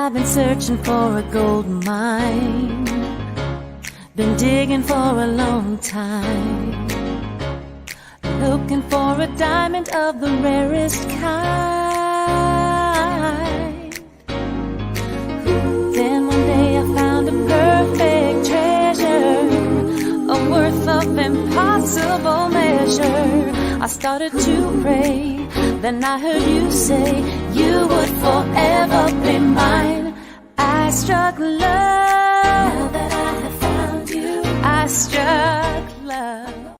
I've been searching for a gold mine, been digging for a long time, looking for a diamond of the rarest kind. Then one day I found a perfect treasure, a worth of impossible measure. I started to pray, then I heard you say you would forever be mine. I struck love, now that I have found you, I struck love.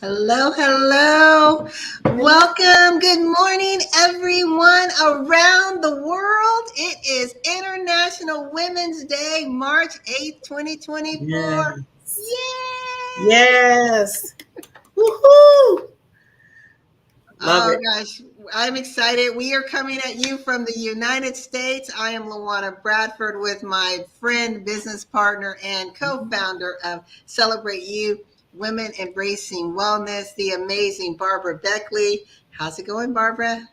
Hello, hello. Welcome. Good morning, everyone around the world. It is International Women's Day, March 8th, 2024. Yes. Yay! Yes. Woohoo! Love it. Gosh, I'm excited. We are coming at you from the United States. I am Luana Bradford with my friend, business partner, and co-founder of Celebrate You, Women Embracing Wellness, the amazing Barbara Beckley. How's it going, Barbara?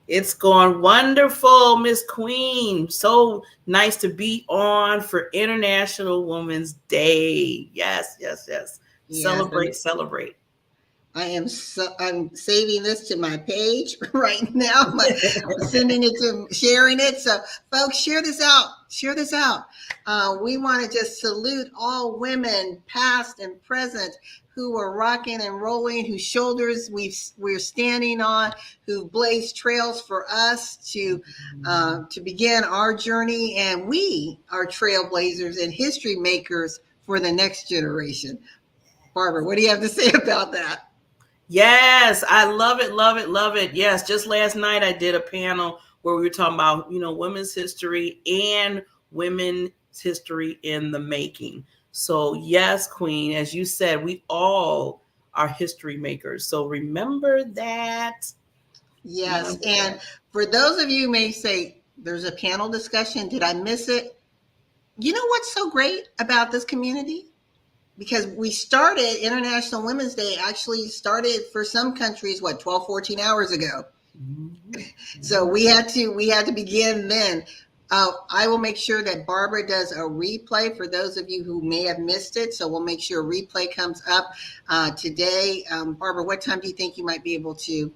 It's going wonderful, Miss Queen. So nice to be on for International Women's Day. Yes. Celebrate. I'm saving this to my page right now. I'm sending it to, sharing it. So folks, share this out. We want to just salute all women, past and present, who are rocking and rolling, whose shoulders we're standing on, who blaze trails for us to begin our journey. And we are trailblazers and history makers for the next generation. Barbara, what do you have to say about that? Yes, I love it. Yes, just last night I did a panel where we were talking about, women's history and women's history in the making. So yes, Queen, as you said, we all are history makers. So remember that. Yes, and for those of you who may say, there's a panel discussion, did I miss it? You know what's so great about this community? Because we started International Women's Day, actually started for some countries, 12, 14 hours ago. Mm-hmm. So we had to begin then. I will make sure that Barbara does a replay for those of you who may have missed it. So we'll make sure a replay comes up today. Barbara, what time do you think you might be able to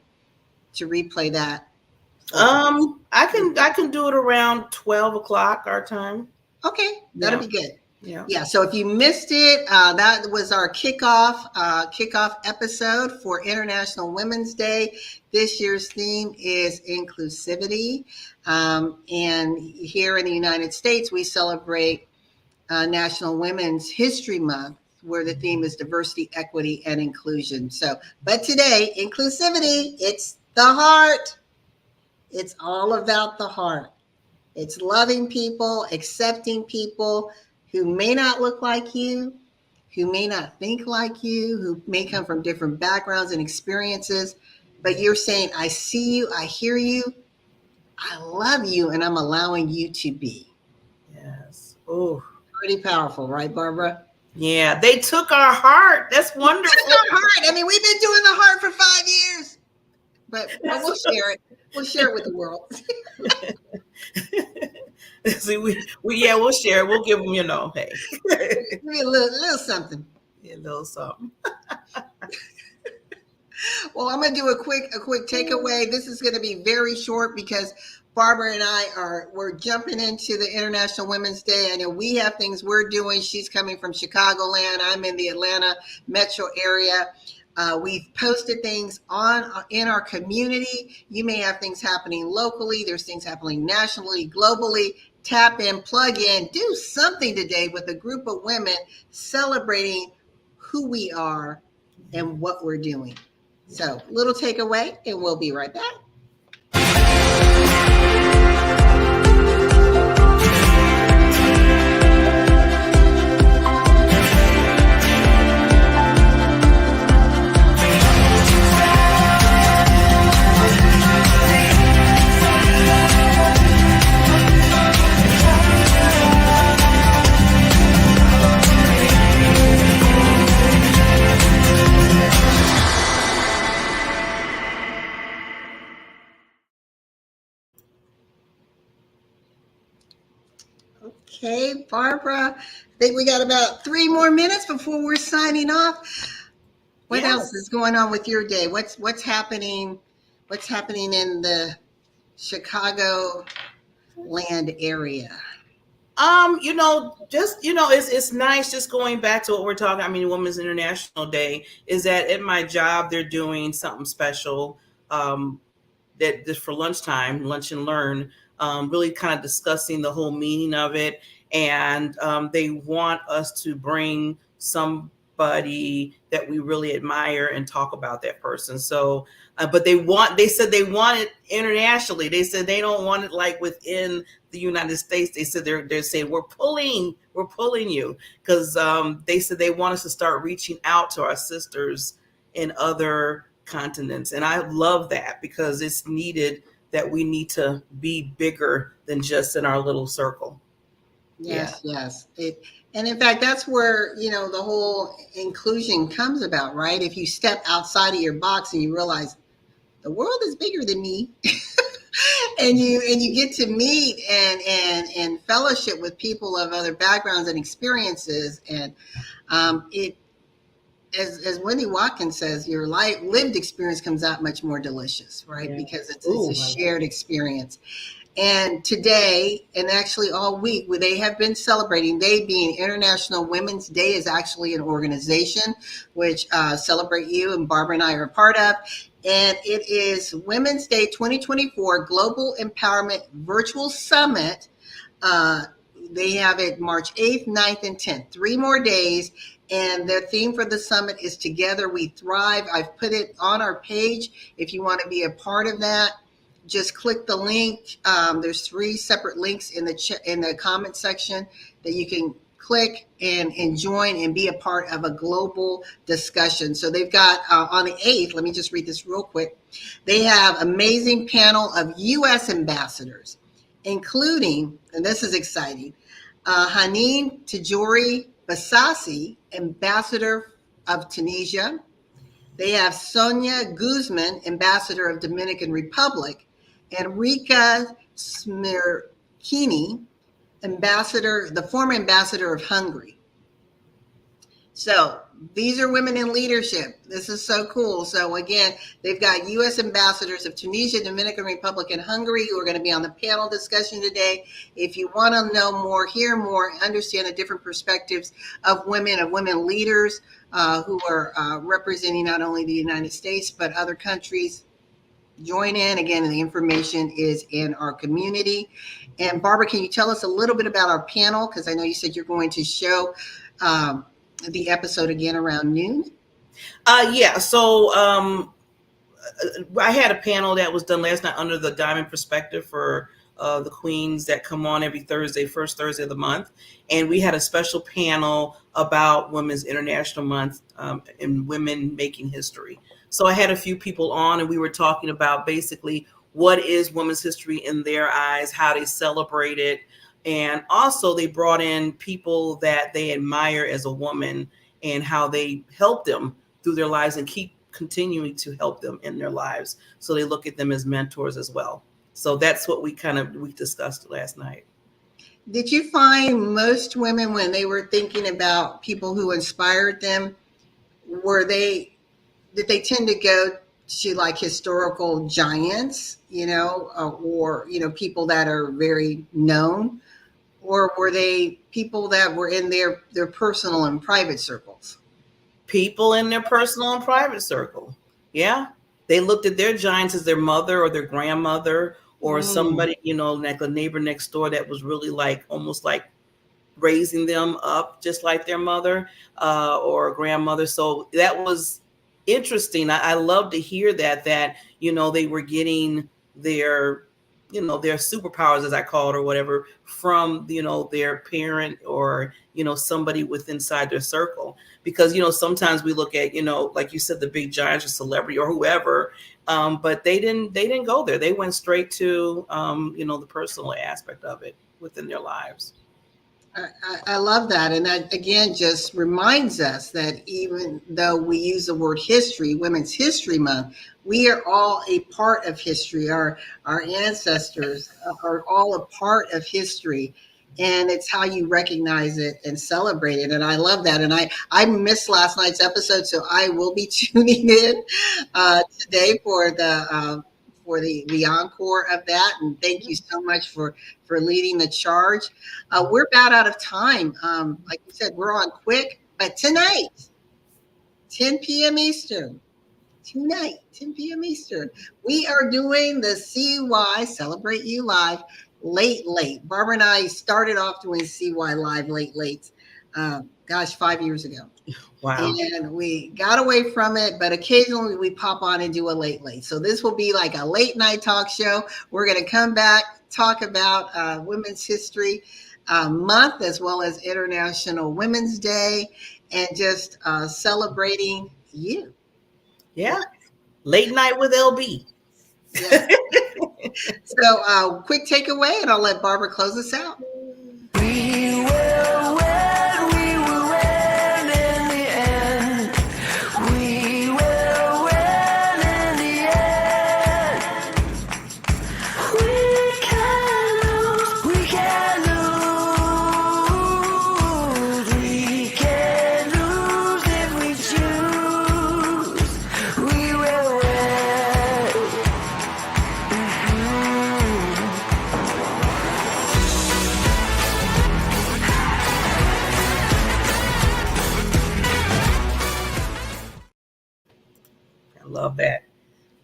replay that? I can do it around 12 o'clock our time. Okay, that'll be good. Yeah. So if you missed it, that was our kickoff episode for International Women's Day. This year's theme is inclusivity. And here in the United States, we celebrate National Women's History Month, where the theme is diversity, equity, and inclusion. But today, inclusivity, it's the heart. It's all about the heart. It's loving people, accepting people who may not look like you, who may not think like you, who may come from different backgrounds and experiences, but you're saying, I see you, I hear you, I love you, and I'm allowing you to be. Yes. Oh, pretty powerful, right, Barbara? Yeah, they took our heart. That's wonderful. They took our heart. I mean, we've been doing the heart for 5 years, but we'll share it. We'll share it with the world. See, we'll share. We'll give them, hey. Give me a little something. Yeah, a little something. Well, I'm going to do a quick takeaway. This is going to be very short because Barbara and we're jumping into the International Women's Day. I know we have things we're doing. She's coming from Chicagoland. I'm in the Atlanta metro area. We've posted things in our community. You may have things happening locally. There's things happening nationally, globally. Tap in, plug in, do something today with a group of women celebrating who we are and what we're doing. So, little takeaway, and we'll be right back. Okay, Barbara. I think we got about 3 more minutes before we're signing off. What else Yes. is going on with your day? What's happening? What's happening in the Chicago land area? Just it's nice just going back to what we're talking. I mean, Women's International Day is that at my job they're doing something special. That just for lunchtime, lunch and learn, really kind of discussing the whole meaning of it. And they want us to bring somebody that we really admire and talk about that person. So, but they said they want it internationally. They said they don't want it like within the United States. They said they're saying we're pulling you because they said they want us to start reaching out to our sisters in other continents. And I love that because it's needed that we need to be bigger than just in our little circle. Yeah. Yes, yes. And in fact, that's where, the whole inclusion comes about, right? If you step outside of your box and you realize the world is bigger than me, and you get to meet and fellowship with people of other backgrounds and experiences, and it as Wendy Watkins says, your lived experience comes out much more delicious, right? Yeah. Because it's Ooh, a shared experience. And today, and actually all week, where they have been celebrating, they being International Women's Day is actually an organization which celebrate you, and Barbara and I are a part of. And it is Women's Day 2024 Global Empowerment Virtual Summit. Uh, they have it March 8th, 9th, and 10th, 3 more days. And their theme for the summit is Together We Thrive. I've put it on our page if you want to be a part of that. Just click the link. There's 3 separate links in the comment section that you can click and join and be a part of a global discussion. So they've got on the 8th, let me just read this real quick. They have amazing panel of U.S. ambassadors, including, and this is exciting, Hanine Tijori Basasi, ambassador of Tunisia. They have Sonia Guzman, ambassador of Dominican Republic, and Rika Smirkini, the former ambassador of Hungary. So these are women in leadership. This is so cool. So again, they've got U.S. ambassadors of Tunisia, Dominican Republic, and Hungary who are going to be on the panel discussion today. If you want to know more, hear more, understand the different perspectives of women leaders who are representing not only the United States, but other countries, join in. Again, the information is in our community. And Barbara, can you tell us a little bit about our panel? Because I know you said you're going to show the episode again around noon. Yeah. So I had a panel that was done last night under the Diamond Perspective for the queens that come on every Thursday, first Thursday of the month. And we had a special panel about Women's International Month and women making history. So I had a few people on and we were talking about basically what is women's history in their eyes, how they celebrate it. And also they brought in people that they admire as a woman and how they help them through their lives and keep continuing to help them in their lives. So they look at them as mentors as well. So that's what we discussed last night. Did you find most women, when they were thinking about people who inspired them, did they tend to go to like historical giants, or people that are very known, or were they people that were in their personal and private circles? People in their personal and private circle. Yeah. They looked at their giants as their mother or their grandmother or somebody, like a neighbor next door that was really like almost like raising them up just like their mother or a grandmother. So that was interesting. I love to hear that they were getting their superpowers, as I call it, or whatever, from, their parent or, somebody within inside their circle. Because, sometimes we look at, like you said, the big giants or celebrity or whoever, but they didn't go there. They went straight to, the personal aspect of it within their lives. I love that. And that, again, just reminds us that even though we use the word history, Women's History Month, we are all a part of history. Our ancestors are all a part of history. and it's how you recognize it and celebrate it. And I love that. And I missed last night's episode, so I will be tuning in today for the encore of that. And thank you so much for leading the charge. We're about out of time. Like you said, we're on quick, but tonight, 10 p.m. Eastern. Tonight, 10 p.m. Eastern, we are doing the CY Celebrate You Live late. Barbara and I started off doing CY Live late. 5 years ago. Wow. And we got away from it, but occasionally we pop on and do a late. So this will be like a late night talk show. We're going to come back, talk about Women's History Month, as well as International Women's Day, and just celebrating you. Yeah. Late night with LB. Yeah. So quick takeaway, and I'll let Barbara close us out. We will win in the end. We will win in the end. We can lose. We can lose if we choose. We will win. I love that.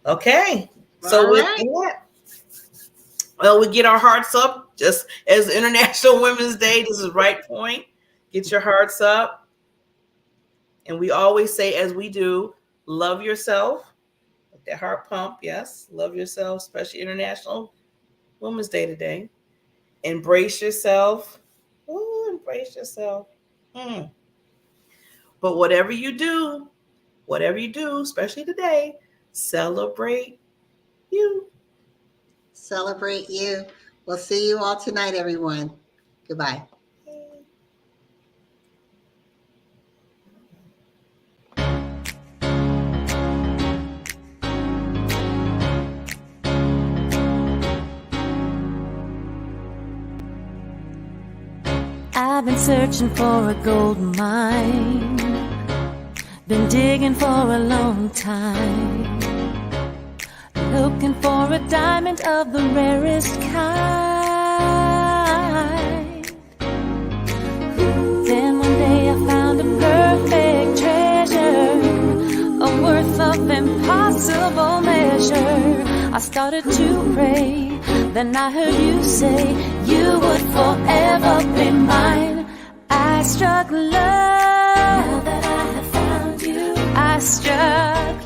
Okay. So with that, well, we get our hearts up just as International Women's Day. This is right point. Get your hearts up. And we always say, as we do, love yourself. Let that heart pump. Yes. Love yourself, especially International Women's Day today. Embrace yourself. Ooh, embrace yourself. But whatever you do, especially today, celebrate you. Celebrate you. We'll see you all tonight, everyone. Goodbye. I've been searching for a gold mine, been digging for a long time, looking for a diamond of the rarest kind. Then one day I found a perfect treasure, a worth of impossible measure. I started to pray, then I heard you say you would forever be mine. I struck love, now that I have found you. I struck